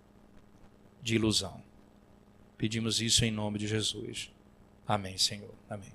de ilusão. Pedimos isso em nome de Jesus. Amém, Senhor. Amém.